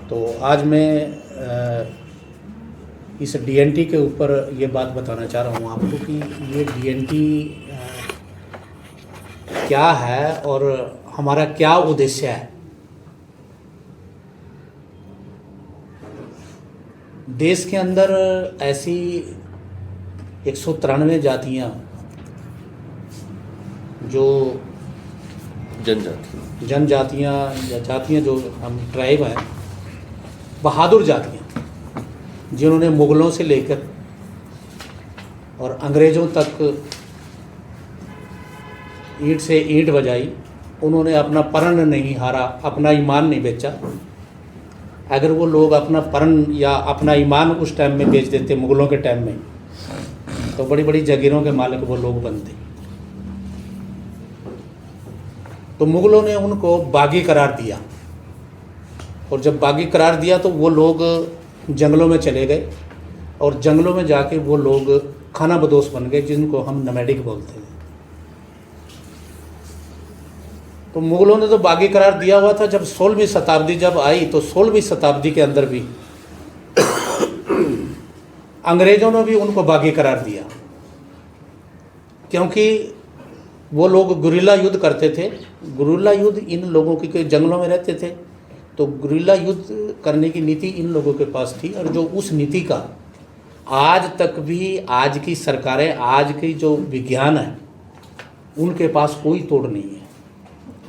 तो आज मैं इस डीएनटी के ऊपर ये बात बताना चाह रहा हूँ आपको कि ये डीएनटी क्या है और हमारा क्या उद्देश्य है। देश के अंदर ऐसी 193 जातियाँ जो जनजातियाँ या जातियाँ जो हम ट्राइब हैं, बहादुर जातियाँ जिन्होंने मुग़लों से लेकर और अंग्रेज़ों तक ईंट से ईंट बजाई, उन्होंने अपना प्रण नहीं हारा, अपना ईमान नहीं बेचा। अगर वो लोग अपना प्रण या अपना ईमान उस टाइम में बेच देते, मुग़लों के टाइम में, तो बड़ी बड़ी जागीरों के मालिक वो लोग बनते। तो मुग़लों ने उनको बागी करार दिया, और जब बागी करार दिया तो वो लोग जंगलों में चले गए, और जंगलों में जाके वो लोग खाना बदोश बन गए, जिनको हम नोमैडिक बोलते हैं। तो मुग़लों ने तो बागी करार दिया हुआ था। जब 16वीं शताब्दी जब आई, तो 16वीं शताब्दी के अंदर भी अंग्रेज़ों ने भी उनको बागी करार दिया, क्योंकि वो लोग गुरिल्ला युद्ध करते थे। गुरिल्ला युद्ध इन लोगों के जंगलों में रहते थे, तो गुरिल्ला युद्ध करने की नीति इन लोगों के पास थी, और जो उस नीति का आज तक भी आज की सरकारें, आज की जो विज्ञान है, उनके पास कोई तोड़ नहीं है।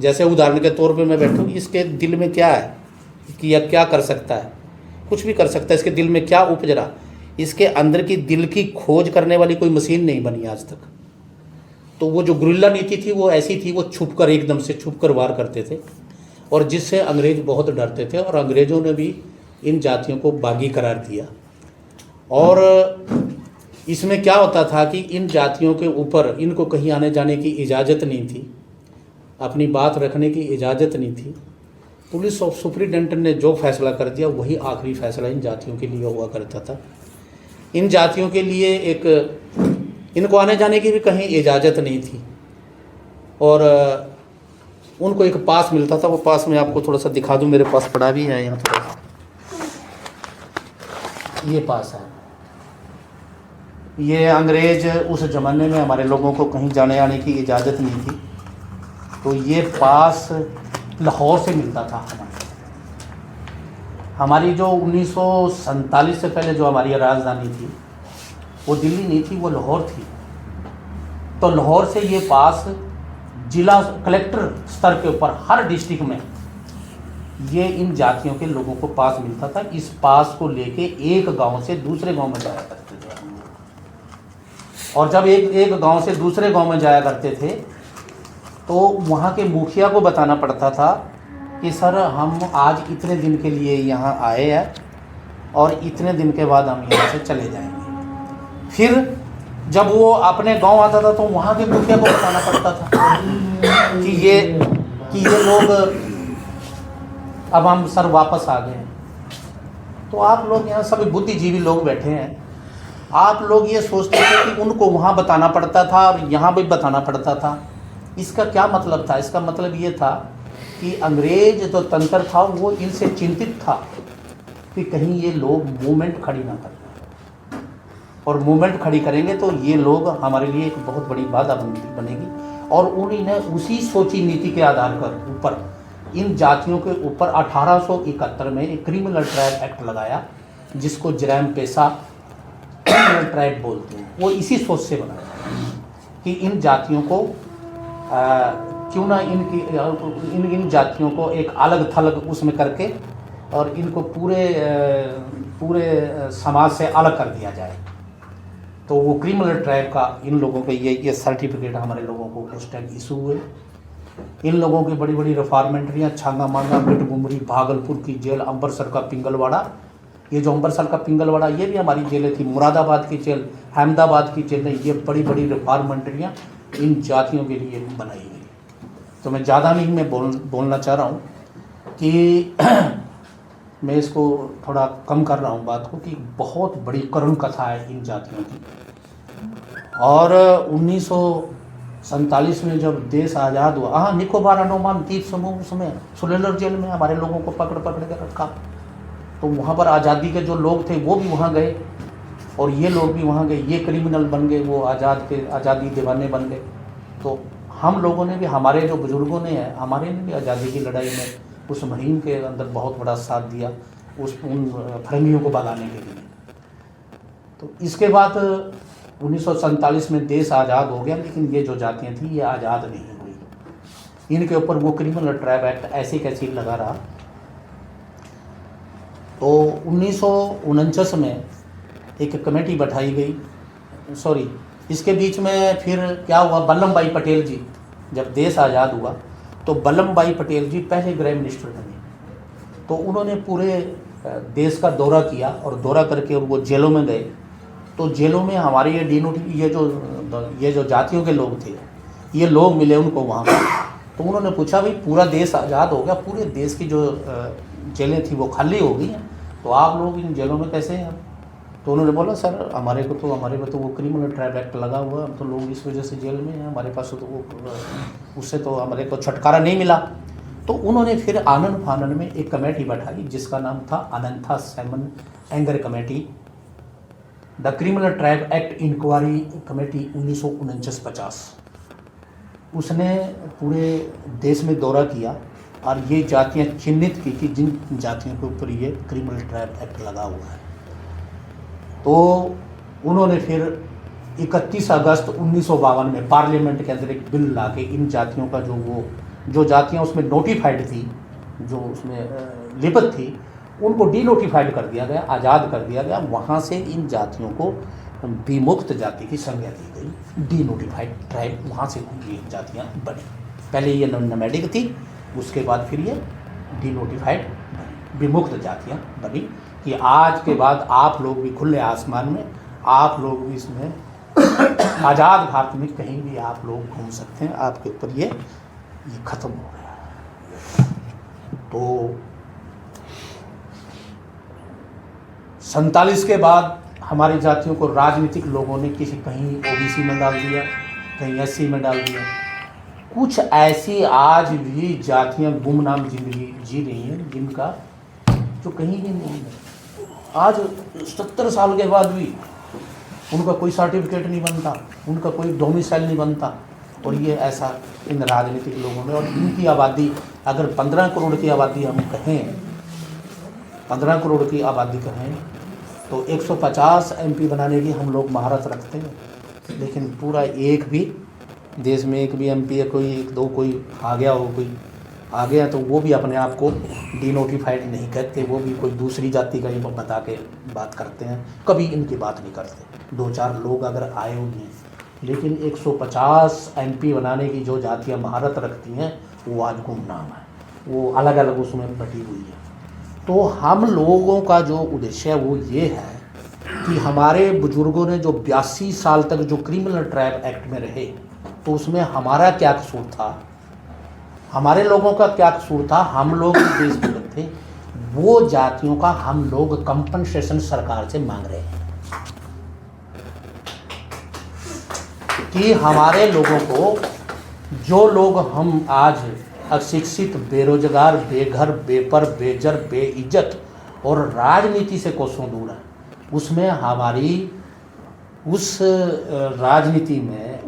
जैसे उदाहरण के तौर पे मैं बैठूँ, इसके दिल में क्या है कि यह क्या कर सकता है, कुछ भी कर सकता है। इसके दिल में क्या उपज रहा, इसके अंदर की दिल की खोज करने वाली कोई मशीन नहीं बनी आज तक। तो वो जो गुरिल्ला नीति थी वो ऐसी थी, वो छुप कर, एकदम से छुप कर वार करते थे, और जिससे अंग्रेज़ बहुत डरते थे। और अंग्रेज़ों ने भी इन जातियों को बागी करार दिया। और इसमें क्या होता था कि इन जातियों के ऊपर इनको कहीं आने जाने की इजाज़त नहीं थी, अपनी बात रखने की इजाज़त नहीं थी। पुलिस और सुप्रिटेंडेंट ने जो फैसला कर दिया वही आखिरी फैसला इन जातियों के लिए हुआ करता था। इन जातियों के लिए इनको आने जाने की भी कहीं इजाज़त नहीं थी, और उनको एक पास मिलता था। वो पास मैं आपको थोड़ा सा दिखा दूं, मेरे पास पड़ा भी है यहाँ थोड़ा सा, ये पास है। ये अंग्रेज़ उस ज़माने में हमारे लोगों को कहीं जाने आने की इजाज़त नहीं थी, तो ये पास लाहौर से मिलता था। हमारी जो 1947 से पहले जो हमारी राजधानी थी वो दिल्ली नहीं थी, वो लाहौर थी। तो लाहौर से ये पास जिला कलेक्टर स्तर के ऊपर हर डिस्ट्रिक्ट में ये इन जातियों के लोगों को पास मिलता था। इस पास को लेके एक गांव से दूसरे गांव में जाया करते थे, और जब एक गांव से दूसरे गांव में जाया करते थे तो वहाँ के मुखिया को बताना पड़ता था कि सर हम आज इतने दिन के लिए यहाँ आए हैं, और इतने दिन के बाद हम यहाँ से चले जाएंगे। फिर जब वो अपने गांव आता था तो वहाँ के मुखिया को बताना पड़ता था कि ये लोग अब हम सर वापस आ गए हैं। तो आप लोग यहाँ सभी बुद्धिजीवी लोग बैठे हैं, आप लोग ये सोचते थे कि उनको वहाँ बताना पड़ता था और यहाँ भी बताना पड़ता था। इसका क्या मतलब था? इसका मतलब ये था कि अंग्रेज जो तंत्र था वो इनसे चिंतित था कि कहीं ये लोग मूवमेंट खड़ी ना करें, और मूवमेंट खड़ी करेंगे तो ये लोग हमारे लिए एक बहुत बड़ी बाधा बनेगी। और उन्हीं ने उसी सोची नीति के आधार पर ऊपर इन जातियों के ऊपर 1871 में एक क्रिमिनल ट्राइब एक्ट लगाया, जिसको जरैम पेशा क्रिमिनल ट्राइब बोलते हैं। वो इसी सोच से बनाया कि इन जातियों को क्यों ना इन जातियों को एक अलग थलग उसमें करके और इनको पूरे समाज से अलग कर दिया जाए। तो वो क्रिमिनल ट्राइब का इन लोगों के ये सर्टिफिकेट हमारे लोगों को उस टाइम इशू हुए। इन लोगों की बड़ी बड़ी रिफॉर्मेंट्रियाँ छांगा मांगा, मिटगुमरी, भागलपुर की जेल, अम्बरसर का पिंगलवाड़ा, ये जो अम्बरसर का पिंगलवाड़ा ये भी हमारी जेलें थी, मुरादाबाद की जेल, अहमदाबाद की जेलें, ये बड़ी बड़ी रिफॉर्मेंट्रियाँ इन जातियों के लिए बनाई गई। तो मैं ज़्यादा नहीं मैं बोलना चाह रहा हूँ कि मैं इसको थोड़ा कम कर रहा हूँ बात को, कि बहुत बड़ी करुण कथा है इन जातियों की। और 1947 में जब देश आज़ाद हुआ, हाँ, निकोबार अंडमान द्वीप समूह उसमें सुलेलर जेल में हमारे लोगों को पकड़ के रखा, तो वहाँ पर आज़ादी के जो लोग थे वो भी वहाँ गए और ये लोग भी वहाँ गए, ये क्रिमिनल बन गए, वो आज़ादी दीवाने बन गए। तो हम लोगों ने भी, हमारे जो बुज़ुर्गों ने है, हमारे ने भी आज़ादी की लड़ाई में उस मुहिम के अंदर बहुत बड़ा साथ दिया उन फरंगियों को भगाने के लिए। तो इसके बाद 1947 में देश आज़ाद हो गया, लेकिन ये जो जातियाँ थी ये आज़ाद नहीं हुई। इनके ऊपर वो क्रिमिनल ट्राइब एक्ट ऐसे कैसे लगा रहा। तो 1949 में एक कमेटी बैठाई गई, इसके बीच में फिर क्या हुआ, वल्लभ भाई पटेल जी, जब देश आज़ाद हुआ तो वल्लभ भाई पटेल जी पहले गृह मिनिस्टर बने। तो उन्होंने पूरे देश का दौरा किया और दौरा करके वो जेलों में गए। तो जेलों में हमारे ये जो जातियों के लोग थे, ये लोग मिले उनको वहाँ पर। तो उन्होंने पूछा, भाई पूरा देश आज़ाद हो गया, पूरे देश की जो जेलें थी वो खाली हो गई हैं, तो आप लोग इन जेलों में कैसे हैं? तो उन्होंने बोला, सर हमारे को तो वो क्रिमिनल ट्राइब एक्ट लगा हुआ, हम तो लोग इस वजह से जेल में हैं, हमारे पास तो वो उससे तो हमारे को छुटकारा नहीं मिला। तो उन्होंने फिर आनंद फानन में एक कमेटी बैठाई जिसका नाम था Ananthasayanam Ayyangar committee, the criminal tribe act inquiry committee 1949-50। उसने पूरे देश में दौरा किया और ये जातियाँ चिन्हित की कि जिन जातियों के ऊपर ये क्रिमिनल ट्राइब एक्ट लगा हुआ है। तो उन्होंने फिर 31 अगस्त 1952 में पार्लियामेंट के अंदर एक बिल ला के इन जातियों का जो जातियाँ उसमें नोटिफाइड थी, जो उसमें लिपित थी, उनको डीनोटिफाइड कर दिया गया, आज़ाद कर दिया गया। वहाँ से इन जातियों को विमुक्त जाति की संज्ञा दी गई, डीनोटिफाइड ट्राइब, वहाँ से ये जातियाँ बनी। पहले ये नोमैडिक थी, उसके बाद फिर ये डीनोटिफाइड विमुक्त जातियाँ बनी कि आज के बाद आप लोग भी खुले आसमान में, आप लोग भी इसमें आज़ाद भारत में कहीं भी आप लोग घूम सकते हैं, आपके ऊपर ये ख़त्म हो गया। तो 47 के बाद हमारी जातियों को राजनीतिक लोगों ने कहीं ओबीसी में डाल दिया, कहीं एससी में डाल दिया। कुछ ऐसी आज भी जातियां गुमनाम जिंदगी जी रही हैं जिनका जो कहीं भी नहीं है। आज 70 साल के बाद भी उनका कोई सर्टिफिकेट नहीं बनता, उनका कोई डोमिसाइल नहीं बनता। और ये ऐसा इन राजनीतिक लोगों ने, और इनकी आबादी अगर 15 करोड़ की आबादी हम कहें, 15 करोड़ की आबादी कहें, तो 150 एमपी बनाने की हम लोग महारत रखते हैं, लेकिन पूरा एक भी देश में एक भी एमपी या कोई एक दो कोई आ गया तो वो भी अपने आप को डीनोटिफाइड नहीं कहते, वो भी कोई दूसरी जाति का ही बता के बात करते हैं, कभी इनकी बात नहीं करते। 2-4 लोग अगर आए होंगे, लेकिन 150 एमपी बनाने की जो जातियाँ महारत रखती हैं वो आज गुमनाम है, वो अलग अलग उसमें बटी हुई है। तो हम लोगों का जो उद्देश्य है वो ये है कि हमारे बुजुर्गों ने जो 82 साल तक जो क्रिमिनल ट्राइब एक्ट में रहे, तो उसमें हमारा क्या कसूर था, हमारे लोगों का क्या कसूर था, हम लोग देश के लोग थे। वो जातियों का हम लोग कंपनसेशन सरकार से मांग रहे हैं कि हमारे लोगों को, जो लोग हम आज अशिक्षित, बेरोजगार, बेघर, बेपर, बेजर, बेइज्जत और राजनीति से कोसों दूर है, उसमें हमारी उस राजनीति में,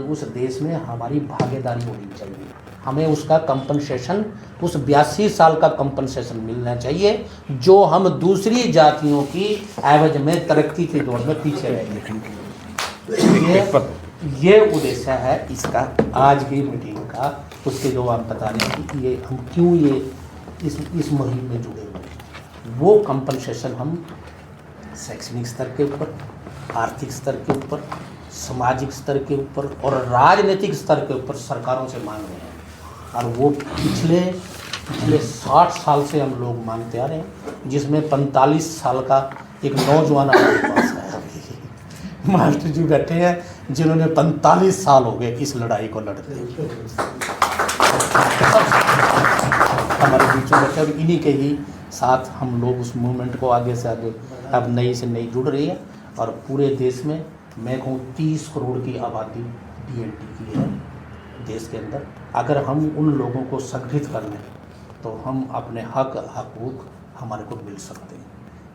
उस देश में हमारी भागीदारी होनी चाहिए। हमें उसका कंपनसेशन, उस 82 साल का कंपनसेशन मिलना चाहिए जो हम दूसरी जातियों की एवज में तरक्की के दौर में पीछे रह गए। ये उद्देश्य है इसका आज की मीटिंग का। उसके जो आप बता रहे हैं कि ये हम क्यों ये इस मुहिम में जुड़े हुए, वो कंपनसेशन हम शैक्षणिक स्तर के ऊपर, आर्थिक स्तर के ऊपर, सामाजिक स्तर के ऊपर और राजनीतिक स्तर के ऊपर सरकारों से मांग रहे हैं। और वो पिछले 60 साल से हम लोग मांगते आ रहे हैं, जिसमें 45 साल का एक नौजवान हमारे पास है। अभी मास्टर जी बैठे हैं जिन्होंने 45 साल हो गए इस लड़ाई को लड़ते हमारे बीच में बैठे, इन्हीं के ही साथ हम लोग उस मूवमेंट को आगे से आगे अब नई से नई जुड़ रही है। और पूरे देश में मैं कहूँ 30 करोड़ की आबादी DNT की है देश के अंदर। अगर हम उन लोगों को संगठित कर लें तो हम अपने हक, हकूक़, हमारे को मिल सकते हैं।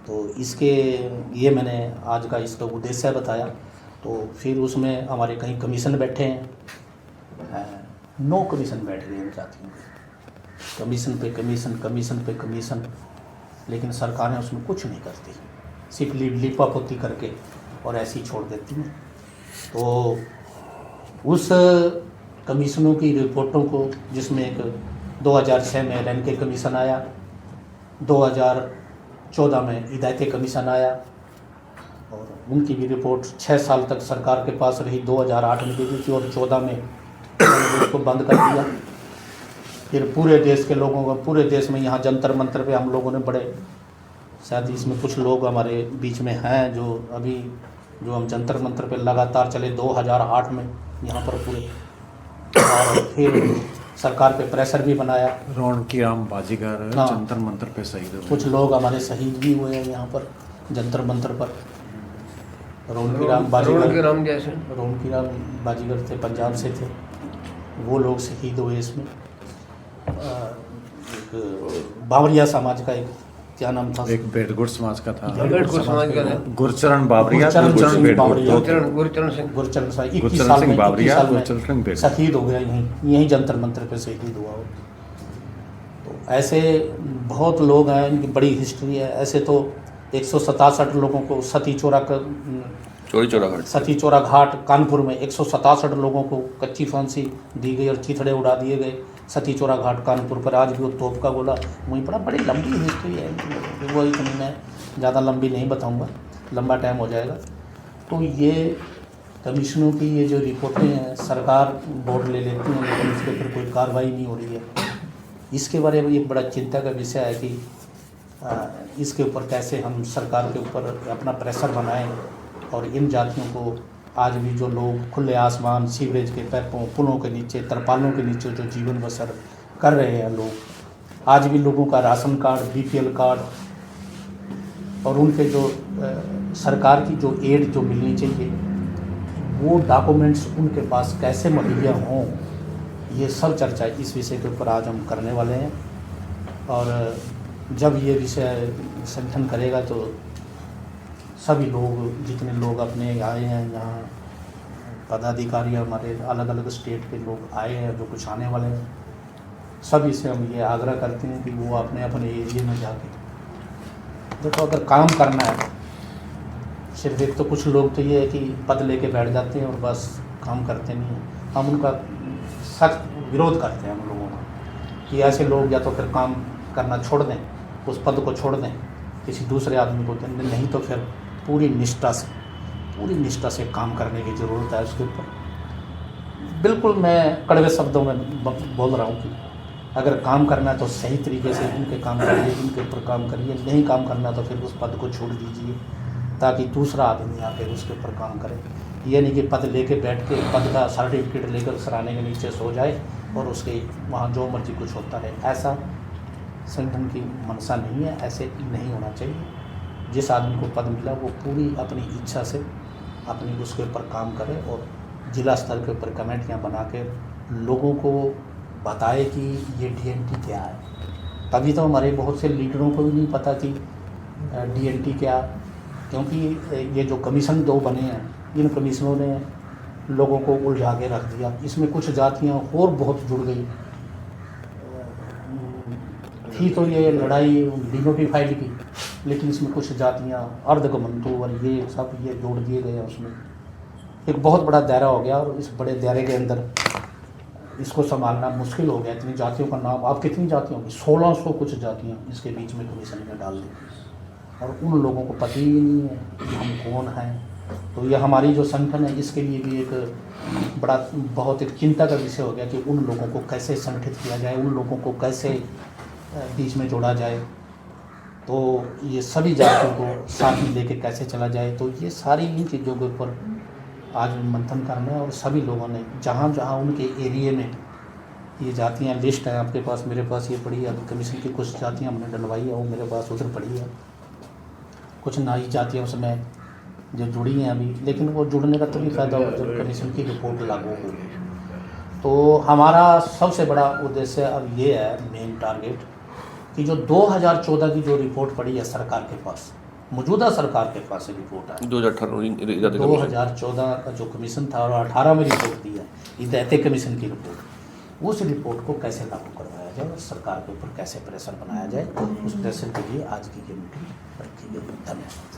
तो इसके ये मैंने आज का इसका उद्देश्य बताया। तो फिर उसमें हमारे कहीं कमीशन बैठे हैं, 9 कमीशन बैठ गए हैं जातियों के, कमीशन पे कमीशन, कमीशन पे कमीशन, लेकिन सरकारें उसमें कुछ नहीं करती, सिर्फ लिपापोती करके और ऐसे ही छोड़ देती हैं। तो उस कमीशनों की रिपोर्टों को, जिसमें एक 2006 में रैंके कमीशन आया, 2014 में हिदायती कमीशन आया, और उनकी भी रिपोर्ट 6 साल तक सरकार के पास रही, 2008 में दी थी और 14 में उसको बंद कर दिया। फिर पूरे देश के लोगों का, पूरे देश में यहाँ जंतर मंतर पे हम लोगों ने बड़े, शायद इसमें कुछ लोग हमारे बीच में हैं जो अभी, जो हम जंतर मंतर पे लगातार चले 2008 में यहाँ पर पूरे, और फिर सरकार पे प्रेशर भी बनाया। रौनकी राम बाजीगर हाँ, जंतर मंतर पे शहीद हुए, कुछ लोग हमारे शहीद भी हुए हैं यहाँ पर जंतर मंतर पर। रौनकी राम बाजीगर थे, पंजाब से थे, वो लोग शहीद हुए इसमें। एक बावरिया समाज का, एक क्या नाम था, एक बेटगुट समाज का था, गुरचरण बावरिया, गुरचरण सिंह बावरिया, शहीद हो गया, यहीं जंतर मंतर पे शहीद हुआ हो। तो ऐसे बहुत लोग हैं, इनकी बड़ी हिस्ट्री है। ऐसे तो 167 लोगों को सती चौरा घाट कानपुर में 167 लोगों को कच्ची फांसी दी गई और चिथड़े उड़ा दिए गए सती चौरा घाट कानपुर पर। आज भी वो तोप का गोला वहीं पड़ा। बड़ी लंबी हिस्ट्री है, वो इतनी मैं ज़्यादा लंबी नहीं बताऊंगा, लंबा टाइम हो जाएगा। तो ये कमीशनों की ये जो रिपोर्टें हैं, सरकार बोर्ड ले लेती है, लेकिन उसके ऊपर कोई कार्रवाई नहीं हो रही है। इसके बारे में एक बड़ा चिंता का विषय है कि इसके ऊपर कैसे हम सरकार के ऊपर अपना प्रेशर बनाएं, और इन जातियों को आज भी जो लोग खुले आसमान, सीवरेज के पैपों, पुलों के नीचे, तरपालों के नीचे जो जीवन बसर कर रहे हैं लोग, आज भी लोगों का राशन कार्ड, बीपीएल कार्ड और उनके जो सरकार की जो एड जो मिलनी चाहिए, वो डॉक्यूमेंट्स उनके पास कैसे मुहैया हों, ये सब चर्चा इस विषय के ऊपर आज हम करने वाले हैं। और जब ये विषय संगठन करेगा तो सभी लोग, जितने लोग अपने आए हैं यहाँ, पदाधिकारी हमारे अलग अलग स्टेट के लोग आए हैं, जो कुछ आने वाले हैं, सभी से हम ये आग्रह करते हैं कि वो अपने अपने एरिया में जाके देखो, अगर काम करना है, सिर्फ एक तो कुछ लोग तो ये है कि पद लेके बैठ जाते हैं और बस काम करते नहीं हैं। हम उनका सख्त विरोध करते हैं हम लोगों का कि ऐसे लोग या तो फिर काम करना छोड़ दें, उस पद को छोड़ दें, किसी दूसरे आदमी को दें, नहीं तो फिर पूरी निष्ठा से काम करने की ज़रूरत है उसके ऊपर। बिल्कुल मैं कड़वे शब्दों में बोल रहा हूँ कि अगर काम करना है तो सही तरीके से इनके काम करिए, इनके ऊपर काम करिए, नहीं काम करना तो फिर उस पद को छोड़ दीजिए, ताकि दूसरा आदमी आके उसके ऊपर काम करे। ये नहीं कि पद लेके बैठ के पद का सर्टिफिकेट लेकर सराहने के नीचे सो जाए और उसके वहाँ जो मर्जी कुछ होता है। ऐसा संगठन की मंशा नहीं है, ऐसे नहीं होना चाहिए। जिस आदमी को पद मिला वो पूरी अपनी इच्छा से अपनी उसके ऊपर काम करे और जिला स्तर के ऊपर कमेटियाँ बना के लोगों को बताए कि ये डीएनटी क्या है। तभी तो हमारे बहुत से लीडरों को भी नहीं पता कि डीएनटी क्या, क्योंकि ये जो कमीशन 2 बने हैं, इन कमीशनों ने लोगों को उलझा के रख दिया। इसमें कुछ जातियाँ और बहुत जुड़ गई थी, तो ये लड़ाई डिनोटिफाइड की, लेकिन इसमें कुछ जातियाँ अर्धगमंतु और ये सब ये जोड़ दिए गए हैं। उसमें एक बहुत बड़ा दायरा हो गया और इस बड़े दायरे के अंदर इसको संभालना मुश्किल हो गया। इतनी जातियों का नाम, आप कितनी जातियों की 1600 कुछ जातियाँ इसके बीच में कमीशन में डाल दी और उन लोगों को पता ही नहीं है कि हम कौन हैं। तो ये हमारी जो संगठन है, इसके लिए भी एक बड़ा बहुत एक चिंता का विषय हो गया कि उन लोगों को कैसे संगठित किया जाए, उन लोगों को कैसे बीच में जोड़ा जाए, तो ये सभी जातियों को साथ में लेके कैसे चला जाए। तो ये सारी इन चीज़ों के ऊपर आज मंथन करना है और सभी लोगों ने जहाँ जहाँ उनके एरिए में ये जातियाँ लिस्ट है आपके पास, मेरे पास ये पड़ी है। अभी कमीशन की कुछ जातियाँ हमने डलवाई है, वो मेरे पास उधर पड़ी है। कुछ नई जातियाँ उसमें जो जुड़ी हैं अभी, लेकिन वो जुड़ने का तभी फ़ायदा होगा जब कमीशन की रिपोर्ट लागू हो। तो हमारा सबसे बड़ा उद्देश्य अब ये है, मेन टारगेट कि जो 2014 की जो रिपोर्ट पड़ी है सरकार के पास, मौजूदा सरकार के पास रिपोर्ट है 2014 का जो कमीशन था और 18 में रिपोर्ट दी है, ये दैत्य कमीशन की रिपोर्ट, उस रिपोर्ट को कैसे लागू करवाया जाए और सरकार के ऊपर कैसे प्रेशर बनाया जाए, उस प्रेशर के लिए आज की ये मीटिंग रखी गई। धन्यवाद।